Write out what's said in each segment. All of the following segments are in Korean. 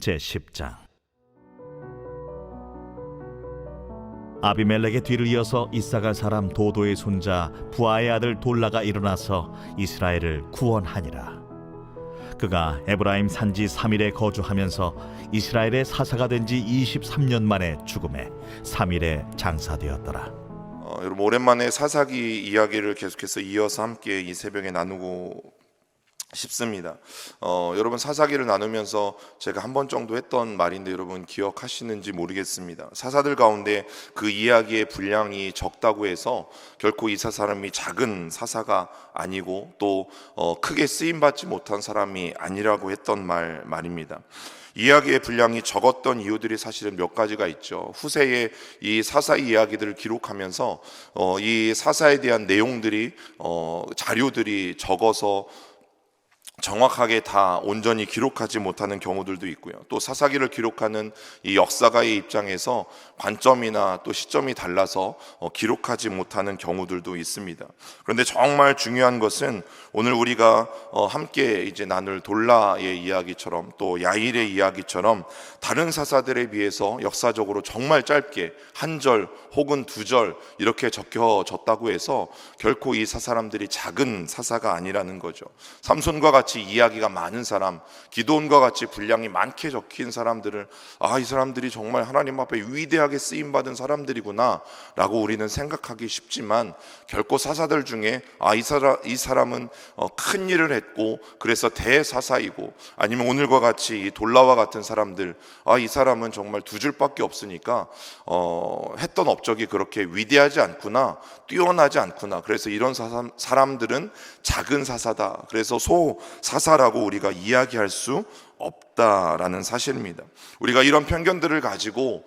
제10장. 아비멜렉의 뒤를 이어서 이사갈 사람 도도의 손자 부하의 아들 돌라가 일어나서 이스라엘을 구원하니라. 그가 에브라임 산지 3일에 거주하면서 이스라엘의 사사가 된 지 23년 만에 죽음에 3일에 장사되었더라. 여러분, 오랜만에 사사기 이야기를 계속해서 이어서 함께 이 새벽에 나누고 싶습니다. 여러분, 사사기를 나누면서 제가 한 번 정도 했던 말인데 여러분 기억하시는지 모르겠습니다. 사사들 가운데 그 이야기의 분량이 적다고 해서 결코 이 사람이 작은 사사가 아니고 또 크게 쓰임받지 못한 사람이 아니라고 했던 말입니다. 이야기의 분량이 적었던 이유들이 사실은 몇 가지가 있죠. 후세에 이 사사 이야기들을 기록하면서 이 사사에 대한 내용들이 자료들이 적어서 정확하게 다 온전히 기록하지 못하는 경우들도 있고요. 또 사사기를 기록하는 이 역사가의 입장에서 관점이나 또 시점이 달라서 기록하지 못하는 경우들도 있습니다. 그런데 정말 중요한 것은 오늘 우리가 함께 이제 나눌 돌라의 이야기처럼 또 야일의 이야기처럼 다른 사사들에 비해서 역사적으로 정말 짧게 한 절 혹은 두 절 이렇게 적혀졌다고 해서 결코 이 사람들이 작은 사사가 아니라는 거죠. 삼손과 같이 이야기가 많은 사람, 기드온과 같이 분량이 많게 적힌 사람들을 이 사람들이 정말 하나님 앞에 위대하게 쓰임받은 사람들이구나 라고 우리는 생각하기 쉽지만 결코 사사들 중에 이 사람은 큰 일을 했고 그래서 대사사이고, 아니면 오늘과 같이 이 돌라와 같은 사람들 이 사람은 정말 두 줄밖에 없으니까 했던 업적이 그렇게 위대하지 않구나, 뛰어나지 않구나, 그래서 이런 사람들은 작은 사사다, 그래서 소사사라고 우리가 이야기할 수 없다라는 사실입니다. 우리가 이런 편견들을 가지고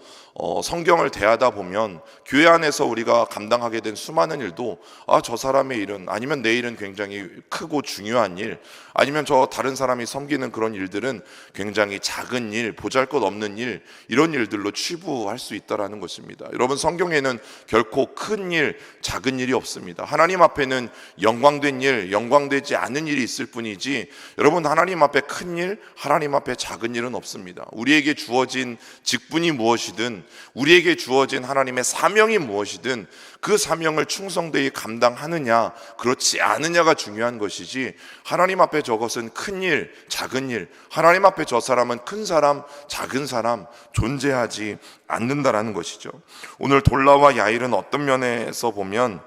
성경을 대하다 보면 교회 안에서 우리가 감당하게 된 수많은 일도 저 사람의 일은, 아니면 내 일은 굉장히 크고 중요한 일, 아니면 저 다른 사람이 섬기는 그런 일들은 굉장히 작은 일, 보잘것없는 일, 이런 일들로 치부할 수 있다라는 것입니다. 여러분, 성경에는 결코 큰 일, 작은 일이 없습니다. 하나님 앞에는 영광된 일, 영광되지 않은 일이 있을 뿐이지 여러분, 하나님 앞에 큰 일, 하나님 앞에 작은 일은 없습니다. 우리에게 주어진 직분이 무엇이든, 우리에게 주어진 하나님의 사명이 무엇이든 그 사명을 충성되이 감당하느냐 그렇지 않느냐가 중요한 것이지, 하나님 앞에 저것은 큰 일, 작은 일, 하나님 앞에 저 사람은 큰 사람, 작은 사람 존재하지 않는다라는 것이죠. 오늘 돌라와 야일은 어떤 면에서 보면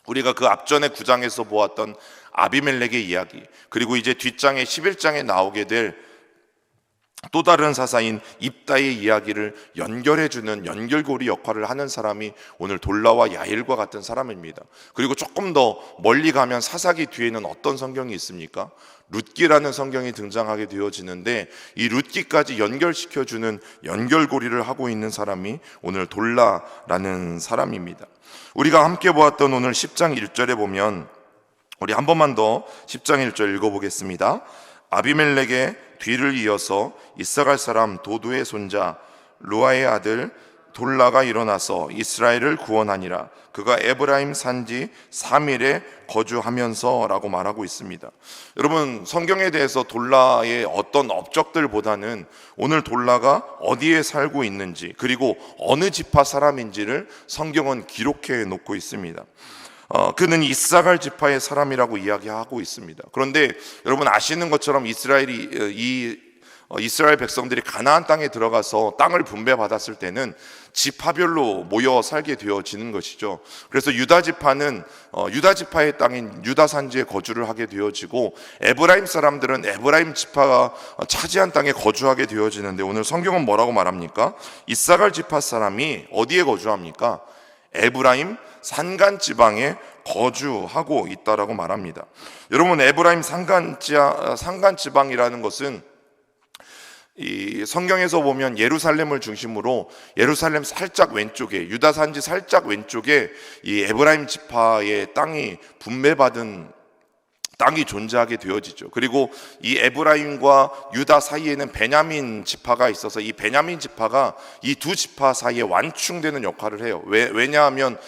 우리가 그 앞전에 9장에서 보았던 아비멜렉의 이야기, 그리고 이제 뒷장에 11장에 나오게 될 또 다른 사사인 입다의 이야기를 연결해주는 연결고리 역할을 하는 사람이 오늘 돌라와 야일과 같은 사람입니다. 그리고 조금 더 멀리 가면 사사기 뒤에는 어떤 성경이 있습니까? 룻기라는 성경이 등장하게 되어지는데 이 룻기까지 연결시켜주는 연결고리를 하고 있는 사람이 오늘 돌라라는 사람입니다. 우리가 함께 보았던 오늘 10장 1절에 보면, 우리 한 번만 더 10장 1절 읽어보겠습니다. 아비멜렉의 뒤를 이어서 이사갈 사람 도도의 손자 루아의 아들 돌라가 일어나서 이스라엘을 구원하니라. 그가 에브라임 산지 3일에 거주하면서 라고 말하고 있습니다. 여러분, 성경에 대해서 돌라의 어떤 업적들보다는 오늘 돌라가 어디에 살고 있는지, 그리고 어느 지파 사람인지를 성경은 기록해 놓고 있습니다. 그는 이사갈 지파의 사람이라고 이야기하고 있습니다. 그런데 여러분 아시는 것처럼 이스라엘 백성들이 가나안 땅에 들어가서 땅을 분배받았을 때는 지파별로 모여 살게 되어지는 것이죠. 그래서 유다 지파는 유다 지파의 땅인 유다 산지에 거주를 하게 되어지고, 에브라임 사람들은 에브라임 지파가 차지한 땅에 거주하게 되어지는데, 오늘 성경은 뭐라고 말합니까? 이사갈 지파 사람이 어디에 거주합니까? 에브라임 산간 지방에 거주하고 있다라고 말합니다. 여러분, 에브라임 산간 지방이라는 것은 이 성경에서 보면 예루살렘을 중심으로 예루살렘 살짝 왼쪽에, 유다 산지 살짝 왼쪽에 이 에브라임 지파의 땅이 분배받은 땅이 존재하게 되어지죠. 그리고 이 에브라임과 유다 사이에는 베냐민 지파가 있어서 이 베냐민 지파가 이 두 지파 사이에 완충되는 역할을 해요. 왜냐하면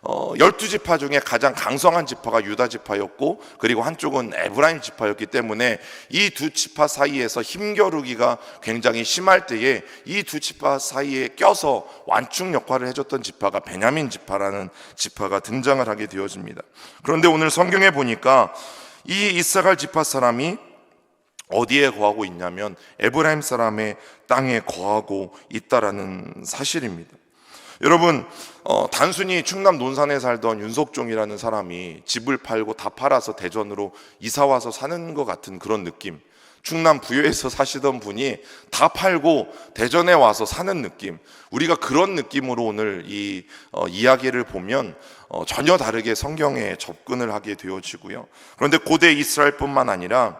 12지파 중에 가장 강성한 지파가 유다 지파였고, 그리고 한쪽은 에브라임 지파였기 때문에 이 두 지파 사이에서 힘겨루기가 굉장히 심할 때에 이 두 지파 사이에 껴서 완충 역할을 해줬던 지파가 베냐민 지파라는 지파가 등장을 하게 되어집니다. 그런데 오늘 성경에 보니까 이 이사갈 지파 사람이 어디에 거하고 있냐면 에브라임 사람의 땅에 거하고 있다라는 사실입니다. 여러분, 단순히 충남 논산에 살던 윤석종이라는 사람이 집을 팔고 다 팔아서 대전으로 이사 와서 사는 것 같은 그런 느낌, 충남 부여에서 사시던 분이 다 팔고 대전에 와서 사는 느낌, 우리가 그런 느낌으로 오늘 이 이야기를 보면 전혀 다르게 성경에 접근을 하게 되어지고요. 그런데 고대 이스라엘뿐만 아니라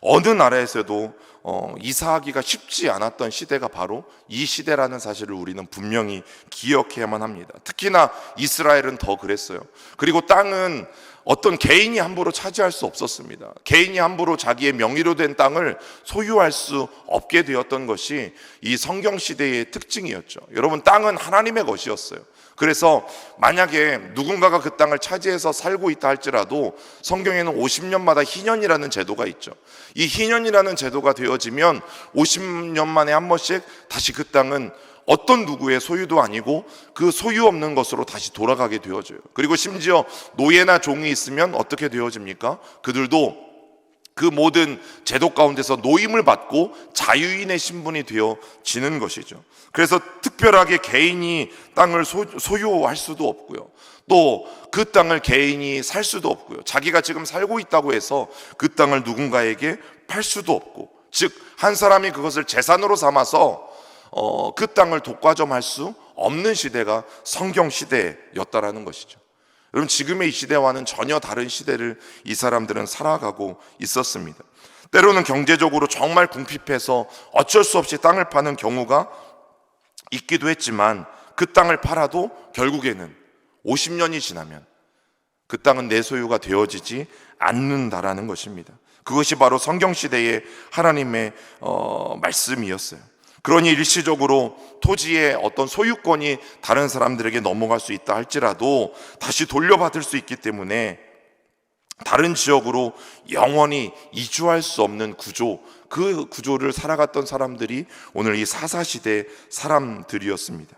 어느 나라에서도 이사하기가 쉽지 않았던 시대가 바로 이 시대라는 사실을 우리는 분명히 기억해야만 합니다. 특히나 이스라엘은 더 그랬어요. 그리고 땅은 어떤 개인이 함부로 차지할 수 없었습니다. 개인이 함부로 자기의 명의로 된 땅을 소유할 수 없게 되었던 것이 이 성경 시대의 특징이었죠. 여러분, 땅은 하나님의 것이었어요. 그래서 만약에 누군가가 그 땅을 차지해서 살고 있다 할지라도 성경에는 50년마다 희년이라는 제도가 있죠. 이 희년이라는 제도가 되어지면 50년 만에 한 번씩 다시 그 땅은 어떤 누구의 소유도 아니고 그 소유 없는 것으로 다시 돌아가게 되어져요. 그리고 심지어 노예나 종이 있으면 어떻게 되어집니까? 그들도 그 모든 제도 가운데서 노임을 받고 자유인의 신분이 되어지는 것이죠. 그래서 특별하게 개인이 땅을 소유할 수도 없고요. 또 그 땅을 개인이 살 수도 없고요. 자기가 지금 살고 있다고 해서 그 땅을 누군가에게 팔 수도 없고, 즉 한 사람이 그것을 재산으로 삼아서 그 땅을 독과점할 수 없는 시대가 성경 시대였다라는 것이죠. 여러분, 지금의 이 시대와는 전혀 다른 시대를 이 사람들은 살아가고 있었습니다. 때로는 경제적으로 정말 궁핍해서 어쩔 수 없이 땅을 파는 경우가 있기도 했지만 그 땅을 팔아도 결국에는 50년이 지나면 그 땅은 내 소유가 되어지지 않는다라는 것입니다. 그것이 바로 성경시대의 하나님의 말씀이었어요. 그러니 일시적으로 토지의 어떤 소유권이 다른 사람들에게 넘어갈 수 있다 할지라도 다시 돌려받을 수 있기 때문에 다른 지역으로 영원히 이주할 수 없는 구조, 그 구조를 살아갔던 사람들이 오늘 이 사사시대 사람들이었습니다.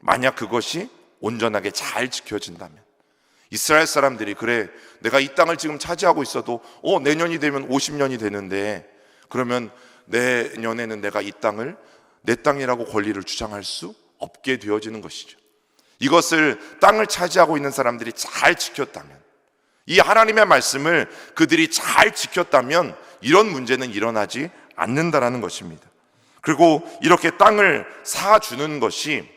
만약 그것이 온전하게 잘 지켜진다면, 이스라엘 사람들이 그래, 내가 이 땅을 지금 차지하고 있어도 내년이 되면 50년이 되는데 그러면 내년에는 내가 이 땅을 내 땅이라고 권리를 주장할 수 없게 되어지는 것이죠. 이것을 땅을 차지하고 있는 사람들이 잘 지켰다면, 이 하나님의 말씀을 그들이 잘 지켰다면 이런 문제는 일어나지 않는다라는 것입니다. 그리고 이렇게 땅을 사주는 것이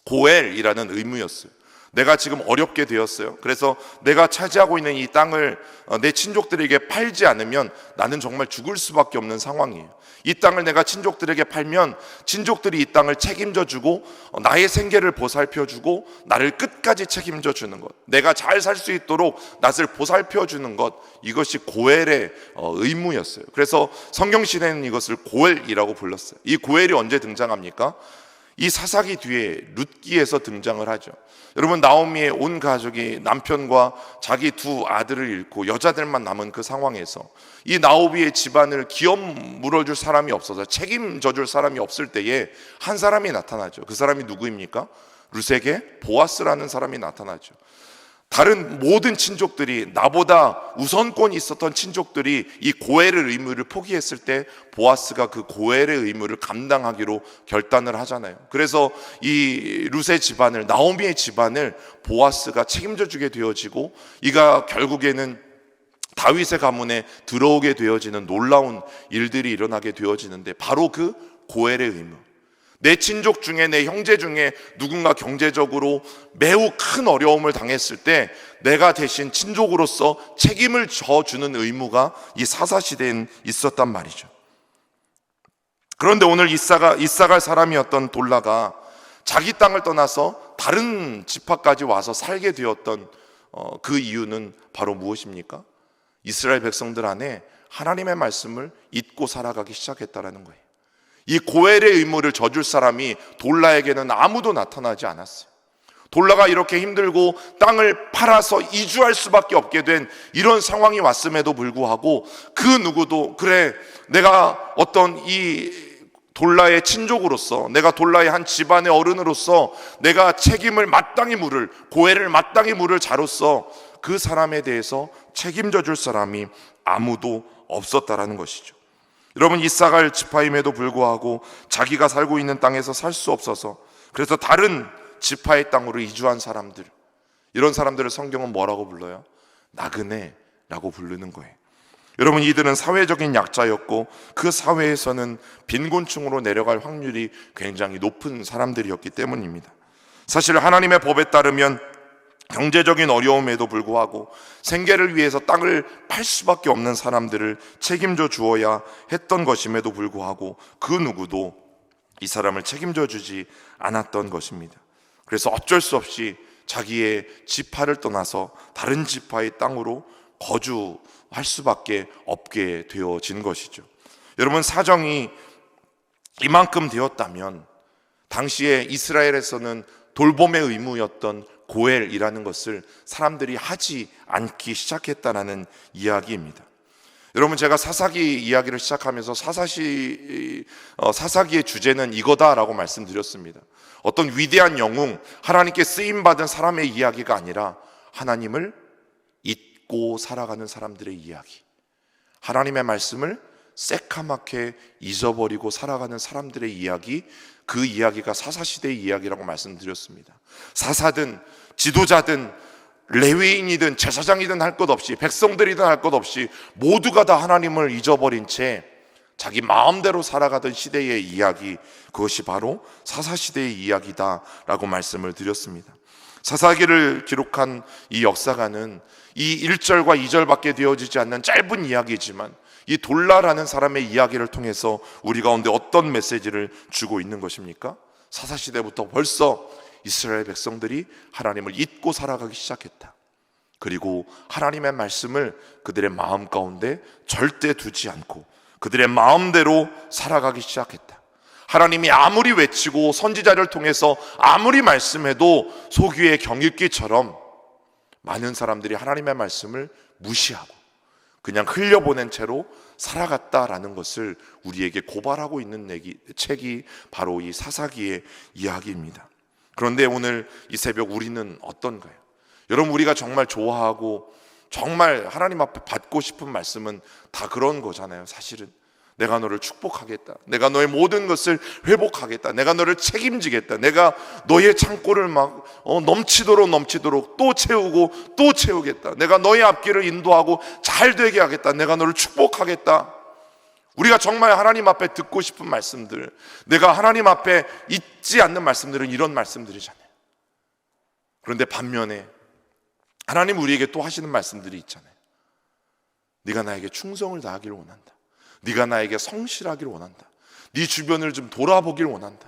고엘이라는 의무였어요. 내가 지금 어렵게 되었어요. 그래서 내가 차지하고 있는 이 땅을 내 친족들에게 팔지 않으면 나는 정말 죽을 수밖에 없는 상황이에요. 이 땅을 내가 친족들에게 팔면 친족들이 이 땅을 책임져 주고 나의 생계를 보살펴 주고 나를 끝까지 책임져 주는 것, 내가 잘 살 수 있도록 나를 보살펴 주는 것, 이것이 고엘의 의무였어요. 그래서 성경시대는 이것을 고엘이라고 불렀어요. 이 고엘이 언제 등장합니까? 이 사사기 뒤에 룻기에서 등장을 하죠. 여러분, 나오미의 온 가족이 남편과 자기 두 아들을 잃고 여자들만 남은 그 상황에서 이 나오미의 집안을 기업 물어줄 사람이 없어서 책임져 줄 사람이 없을 때에 한 사람이 나타나죠. 그 사람이 누구입니까? 룻에게 보아스라는 사람이 나타나죠. 다른 모든 친족들이, 나보다 우선권이 있었던 친족들이 이 고엘의 의무를 포기했을 때 보아스가 그 고엘의 의무를 감당하기로 결단을 하잖아요. 그래서 이 룻의 집안을, 나오미의 집안을 보아스가 책임져 주게 되어지고, 이가 결국에는 다윗의 가문에 들어오게 되어지는 놀라운 일들이 일어나게 되어지는데, 바로 그 고엘의 의무, 내 친족 중에, 내 형제 중에 누군가 경제적으로 매우 큰 어려움을 당했을 때 내가 대신 친족으로서 책임을 져주는 의무가 이 사사시대엔 있었단 말이죠. 그런데 오늘 이사갈 사람이었던 돌라가 자기 땅을 떠나서 다른 지파까지 와서 살게 되었던 그 이유는 바로 무엇입니까? 이스라엘 백성들 안에 하나님의 말씀을 잊고 살아가기 시작했다라는 거예요. 이 고엘의 의무를 져줄 사람이 돌라에게는 아무도 나타나지 않았어요. 돌라가 이렇게 힘들고 땅을 팔아서 이주할 수밖에 없게 된 이런 상황이 왔음에도 불구하고 그 누구도 그래, 내가 어떤 이 돌라의 친족으로서, 내가 돌라의 한 집안의 어른으로서 내가 책임을 마땅히 물을, 고해를 마땅히 물을 자로서 그 사람에 대해서 책임져 줄 사람이 아무도 없었다라는 것이죠. 여러분, 이사갈 지파임에도 불구하고 자기가 살고 있는 땅에서 살 수 없어서 그래서 다른 지파의 땅으로 이주한 사람들, 이런 사람들을 성경은 뭐라고 불러요? 나그네라고 부르는 거예요. 여러분, 이들은 사회적인 약자였고 그 사회에서는 빈곤층으로 내려갈 확률이 굉장히 높은 사람들이었기 때문입니다. 사실 하나님의 법에 따르면 경제적인 어려움에도 불구하고 생계를 위해서 땅을 팔 수밖에 없는 사람들을 책임져 주어야 했던 것임에도 불구하고 그 누구도 이 사람을 책임져 주지 않았던 것입니다. 그래서 어쩔 수 없이 자기의 지파를 떠나서 다른 지파의 땅으로 거주할 수밖에 없게 되어진 것이죠. 여러분, 사정이 이만큼 되었다면 당시에 이스라엘에서는 돌봄의 의무였던 고엘이라는 것을 사람들이 하지 않기 시작했다는 이야기입니다. 여러분, 제가 사사기 이야기를 시작하면서 사사기의 주제는 이거다라고 말씀드렸습니다. 어떤 위대한 영웅, 하나님께 쓰임받은 사람의 이야기가 아니라 하나님을 잊고 살아가는 사람들의 이야기, 하나님의 말씀을 새카맣게 잊어버리고 살아가는 사람들의 이야기, 그 이야기가 사사시대의 이야기라고 말씀드렸습니다. 사사든 지도자든 레위인이든 제사장이든 할 것 없이, 백성들이든 할 것 없이 모두가 다 하나님을 잊어버린 채 자기 마음대로 살아가던 시대의 이야기, 그것이 바로 사사시대의 이야기다라고 말씀을 드렸습니다. 사사기를 기록한 이 역사가는 이 1절과 2절밖에 되어지지 않는 짧은 이야기지만 이 돌라라는 사람의 이야기를 통해서 우리 가운데 어떤 메시지를 주고 있는 것입니까? 사사시대부터 벌써 이스라엘 백성들이 하나님을 잊고 살아가기 시작했다. 그리고 하나님의 말씀을 그들의 마음 가운데 절대 두지 않고 그들의 마음대로 살아가기 시작했다. 하나님이 아무리 외치고 선지자를 통해서 아무리 말씀해도 소귀의 경읽기처럼 많은 사람들이 하나님의 말씀을 무시하고 그냥 흘려보낸 채로 살아갔다라는 것을 우리에게 고발하고 있는 책이 바로 이 사사기의 이야기입니다. 그런데 오늘 이 새벽 우리는 어떤가요? 여러분, 우리가 정말 좋아하고 정말 하나님 앞에 받고 싶은 말씀은 다 그런 거잖아요. 사실은 내가 너를 축복하겠다, 내가 너의 모든 것을 회복하겠다, 내가 너를 책임지겠다, 내가 너의 창고를 막 넘치도록 또 채우고 또 채우겠다, 내가 너의 앞길을 인도하고 잘 되게 하겠다, 내가 너를 축복하겠다. 우리가 정말 하나님 앞에 듣고 싶은 말씀들, 내가 하나님 앞에 잊지 않는 말씀들은 이런 말씀들이잖아요. 그런데 반면에 하나님 우리에게 또 하시는 말씀들이 있잖아요. 네가 나에게 충성을 다하기를 원한다, 네가 나에게 성실하기를 원한다, 네 주변을 좀 돌아보기를 원한다,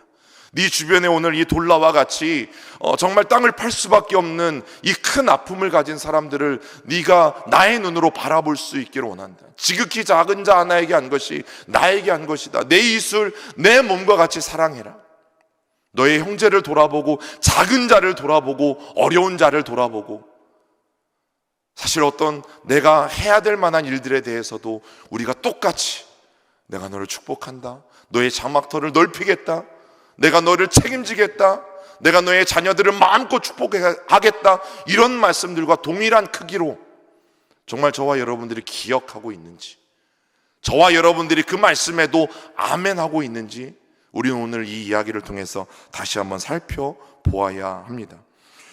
네 주변에 오늘 이 돌라와 같이 정말 땅을 팔 수밖에 없는 이 큰 아픔을 가진 사람들을 네가 나의 눈으로 바라볼 수 있기를 원한다. 지극히 작은 자 하나에게 한 것이 나에게 한 것이다. 내 이웃을 내 몸과 같이 사랑해라. 너의 형제를 돌아보고 작은 자를 돌아보고 어려운 자를 돌아보고, 사실 어떤 내가 해야 될 만한 일들에 대해서도 우리가 똑같이 내가 너를 축복한다, 너의 장막터를 넓히겠다, 내가 너를 책임지겠다, 내가 너의 자녀들을 마음껏 축복하겠다, 이런 말씀들과 동일한 크기로 정말 저와 여러분들이 기억하고 있는지, 저와 여러분들이 그 말씀에도 아멘하고 있는지 우리는 오늘 이 이야기를 통해서 다시 한번 살펴보아야 합니다.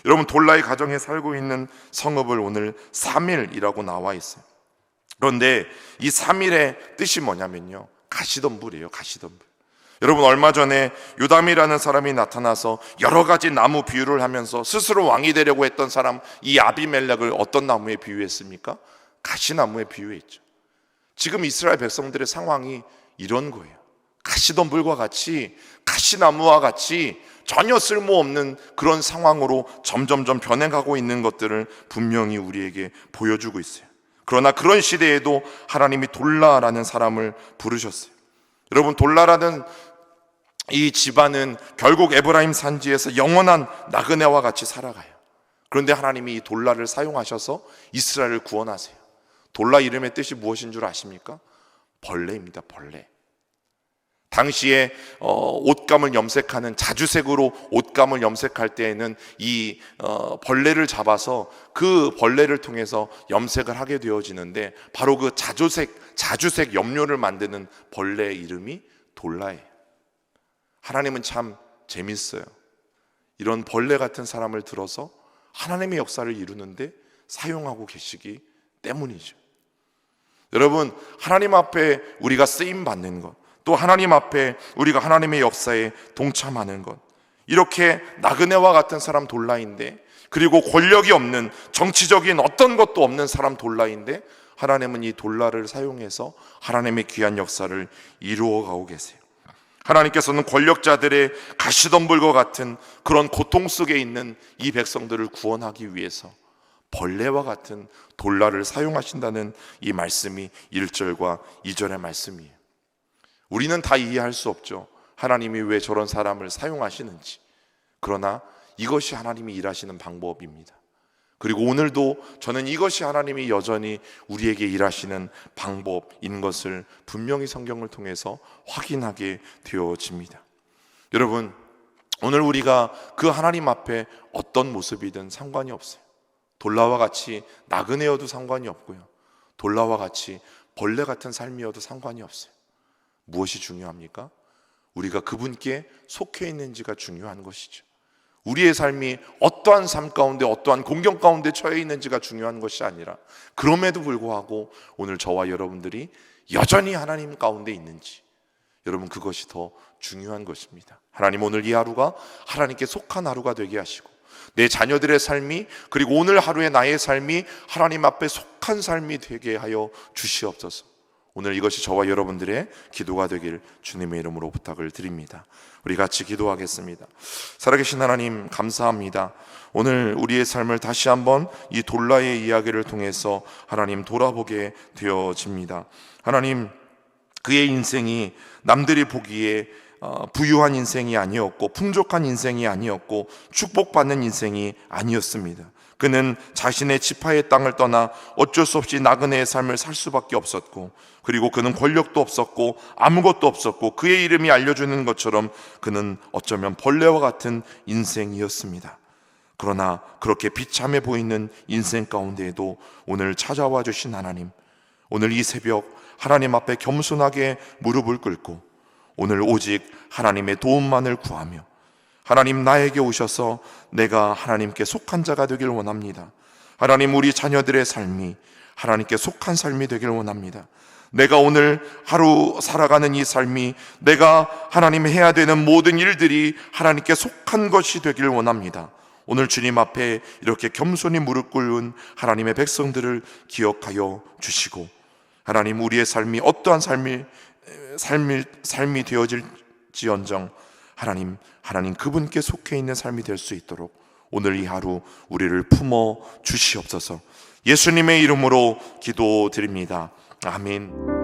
여러분, 돌라의 가정에 살고 있는 성읍을 오늘 사밀이라고 나와 있어요. 그런데 이 사밀의 뜻이 뭐냐면요, 가시덤불이에요. 가시덤불. 여러분, 얼마 전에 요담이라는 사람이 나타나서 여러 가지 나무 비유를 하면서 스스로 왕이 되려고 했던 사람, 이 아비멜렉을 어떤 나무에 비유했습니까? 가시나무에 비유했죠. 지금 이스라엘 백성들의 상황이 이런 거예요. 가시덤불과 같이, 가시나무와 같이 전혀 쓸모없는 그런 상황으로 점점점 변해가고 있는 것들을 분명히 우리에게 보여주고 있어요. 그러나 그런 시대에도 하나님이 돌라라는 사람을 부르셨어요. 여러분, 돌라라는 이 집안은 결국 에브라임 산지에서 영원한 나그네와 같이 살아가요. 그런데 하나님이 이 돌라를 사용하셔서 이스라엘을 구원하세요. 돌라 이름의 뜻이 무엇인 줄 아십니까? 벌레입니다. 벌레. 당시에 옷감을 염색하는, 자주색으로 옷감을 염색할 때에는 이 벌레를 잡아서 그 벌레를 통해서 염색을 하게 되어지는데, 바로 그 자주색 염료를 만드는 벌레의 이름이 돌라예요. 하나님은 참 재밌어요. 이런 벌레 같은 사람을 들어서 하나님의 역사를 이루는데 사용하고 계시기 때문이죠. 여러분, 하나님 앞에 우리가 쓰임 받는 것, 또 하나님 앞에 우리가 하나님의 역사에 동참하는 것, 이렇게 나그네와 같은 사람 돌라인데, 그리고 권력이 없는, 정치적인 어떤 것도 없는 사람 돌라인데, 하나님은 이 돌라를 사용해서 하나님의 귀한 역사를 이루어가고 계세요. 하나님께서는 권력자들의 가시덤불과 같은 그런 고통 속에 있는 이 백성들을 구원하기 위해서 벌레와 같은 돌라를 사용하신다는 이 말씀이 1절과 2절의 말씀이에요. 우리는 다 이해할 수 없죠. 하나님이 왜 저런 사람을 사용하시는지. 그러나 이것이 하나님이 일하시는 방법입니다. 그리고 오늘도 저는 이것이 하나님이 여전히 우리에게 일하시는 방법인 것을 분명히 성경을 통해서 확인하게 되어집니다. 여러분, 오늘 우리가 그 하나님 앞에 어떤 모습이든 상관이 없어요. 돌라와 같이 나그네여도 상관이 없고요, 돌라와 같이 벌레 같은 삶이어도 상관이 없어요. 무엇이 중요합니까? 우리가 그분께 속해 있는지가 중요한 것이죠. 우리의 삶이 어떠한 삶 가운데, 어떠한 공경 가운데 처해 있는지가 중요한 것이 아니라, 그럼에도 불구하고 오늘 저와 여러분들이 여전히 하나님 가운데 있는지, 여러분, 그것이 더 중요한 것입니다. 하나님, 오늘 이 하루가 하나님께 속한 하루가 되게 하시고, 내 자녀들의 삶이, 그리고 오늘 하루의 나의 삶이 하나님 앞에 속한 삶이 되게 하여 주시옵소서. 오늘 이것이 저와 여러분들의 기도가 되길 주님의 이름으로 부탁을 드립니다. 우리 같이 기도하겠습니다. 살아계신 하나님, 감사합니다. 오늘 우리의 삶을 다시 한번 이 돌라의 이야기를 통해서 하나님 돌아보게 되어집니다. 하나님, 그의 인생이 남들이 보기에 부유한 인생이 아니었고, 풍족한 인생이 아니었고, 축복받는 인생이 아니었습니다. 그는 자신의 지파의 땅을 떠나 어쩔 수 없이 나그네의 삶을 살 수밖에 없었고, 그리고 그는 권력도 없었고 아무것도 없었고, 그의 이름이 알려주는 것처럼 그는 어쩌면 벌레와 같은 인생이었습니다. 그러나 그렇게 비참해 보이는 인생 가운데에도 오늘 찾아와 주신 하나님, 오늘 이 새벽 하나님 앞에 겸손하게 무릎을 꿇고 오늘 오직 하나님의 도움만을 구하며, 하나님, 나에게 오셔서 내가 하나님께 속한 자가 되길 원합니다. 하나님, 우리 자녀들의 삶이 하나님께 속한 삶이 되길 원합니다. 내가 오늘 하루 살아가는 이 삶이, 내가 하나님 해야 되는 모든 일들이 하나님께 속한 것이 되길 원합니다. 오늘 주님 앞에 이렇게 겸손히 무릎 꿇은 하나님의 백성들을 기억하여 주시고, 하나님, 우리의 삶이 어떠한 삶이 되어질지언정 하나님 그분께 속해 있는 삶이 될 수 있도록 오늘 이 하루 우리를 품어 주시옵소서. 예수님의 이름으로 기도드립니다. 아멘.